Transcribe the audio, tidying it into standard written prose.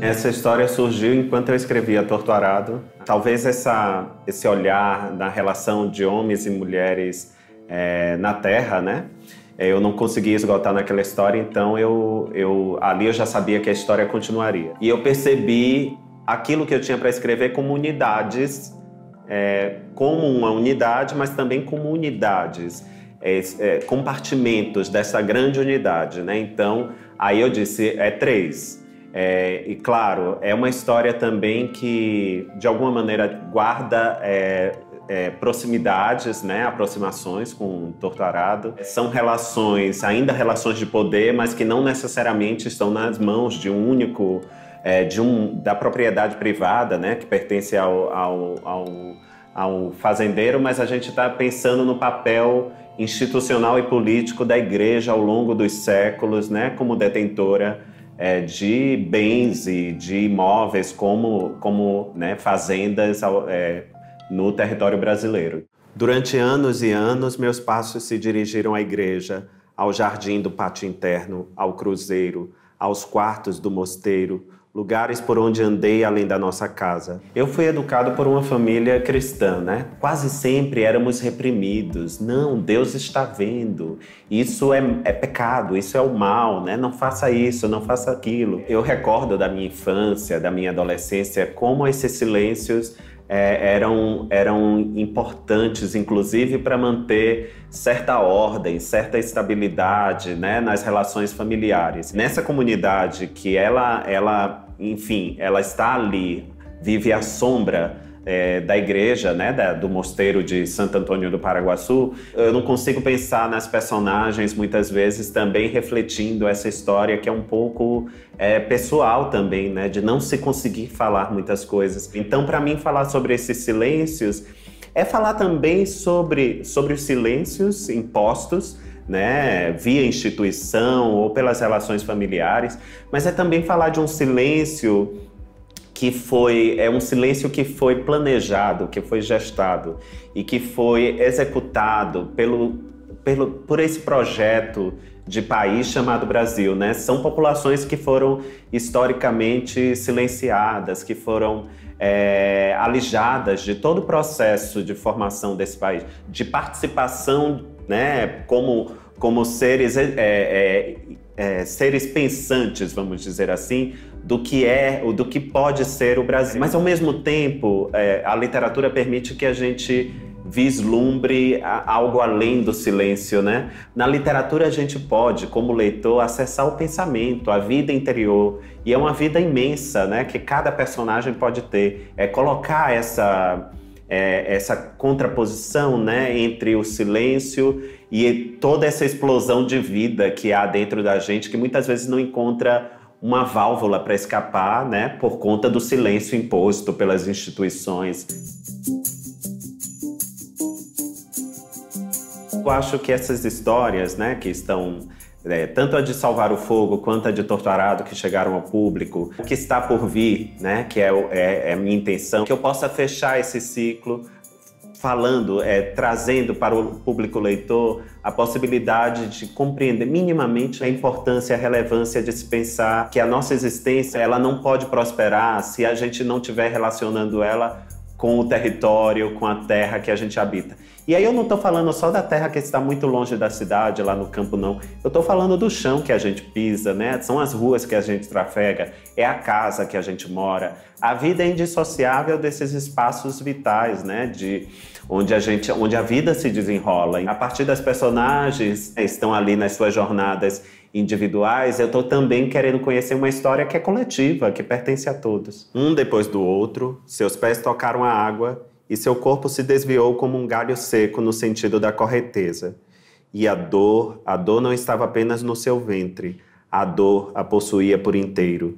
Essa história surgiu enquanto eu escrevia Torturado. Talvez esse olhar da relação de homens e mulheres na Terra, né? Eu não consegui esgotar naquela história, então ali eu já sabia que a história continuaria. E eu percebi aquilo que eu tinha para escrever como unidades, como uma unidade, mas também como unidades, compartimentos dessa grande unidade, né? Então, aí eu disse, 3. E claro, é uma história também que, de alguma maneira, guarda proximidades, né? Aproximações com o Torturado. São relações, ainda relações de poder, mas que não necessariamente estão nas mãos de um único, da propriedade privada, né? Que pertence ao fazendeiro, mas a gente está pensando no papel institucional e político da igreja ao longo dos séculos, né? Como detentora de bens e de imóveis como né, fazendas no território brasileiro. Durante anos e anos, meus passos se dirigiram à igreja, ao jardim do pátio interno, ao cruzeiro, aos quartos do mosteiro, lugares por onde andei além da nossa casa. Eu fui educado por uma família cristã, né? Quase sempre éramos reprimidos. Não, Deus está vendo. Isso é pecado, isso é o mal, né? Não faça isso, não faça aquilo. Eu recordo da minha infância, da minha adolescência, como esses silêncios eram importantes, inclusive, para manter certa ordem, certa estabilidade, né, nas relações familiares. Nessa comunidade que enfim, ela está ali, vive à sombra da igreja, né, do mosteiro de Santo Antônio do Paraguaçu, eu não consigo pensar nas personagens, muitas vezes, também refletindo essa história que é um pouco pessoal também, né, de não se conseguir falar muitas coisas. Então, para mim, falar sobre esses silêncios é falar também sobre os silêncios impostos, né, via instituição ou pelas relações familiares, mas é também falar de um silêncio que um silêncio que foi planejado, que foi gestado e que foi executado por esse projeto de país chamado Brasil, né? São populações que foram historicamente silenciadas, que foram alijadas de todo o processo de formação desse país, de participação, né, como seres pensantes, vamos dizer assim, do que pode ser o Brasil. Mas, ao mesmo tempo, a literatura permite que a gente vislumbre algo além do silêncio, né? Na literatura a gente pode, como leitor, acessar o pensamento, a vida interior, e é uma vida imensa, né? Que cada personagem pode ter. Colocar essa contraposição, né, entre o silêncio e toda essa explosão de vida que há dentro da gente, que muitas vezes não encontra uma válvula para escapar, né, por conta do silêncio imposto pelas instituições. Eu acho que essas histórias, né, que estão tanto a de Salvar o Fogo quanto a de Torturado, que chegaram ao público, o que está por vir, né, que é a minha intenção, que eu possa fechar esse ciclo falando, trazendo para o público leitor a possibilidade de compreender minimamente a importância e a relevância de se pensar que a nossa existência ela não pode prosperar se a gente não estiver relacionando ela com o território, com a terra que a gente habita. E aí eu não estou falando só da terra que está muito longe da cidade, lá no campo, não. Eu estou falando do chão que a gente pisa, né? São as ruas que a gente trafega, é a casa que a gente mora. A vida é indissociável desses espaços vitais, né? Onde a vida se desenrola. A partir das personagens que estão ali nas suas jornadas individuais, eu estou também querendo conhecer uma história que é coletiva, que pertence a todos. Um depois do outro, seus pés tocaram a água e seu corpo se desviou como um galho seco no sentido da correnteza. E a dor não estava apenas no seu ventre, a dor a possuía por inteiro.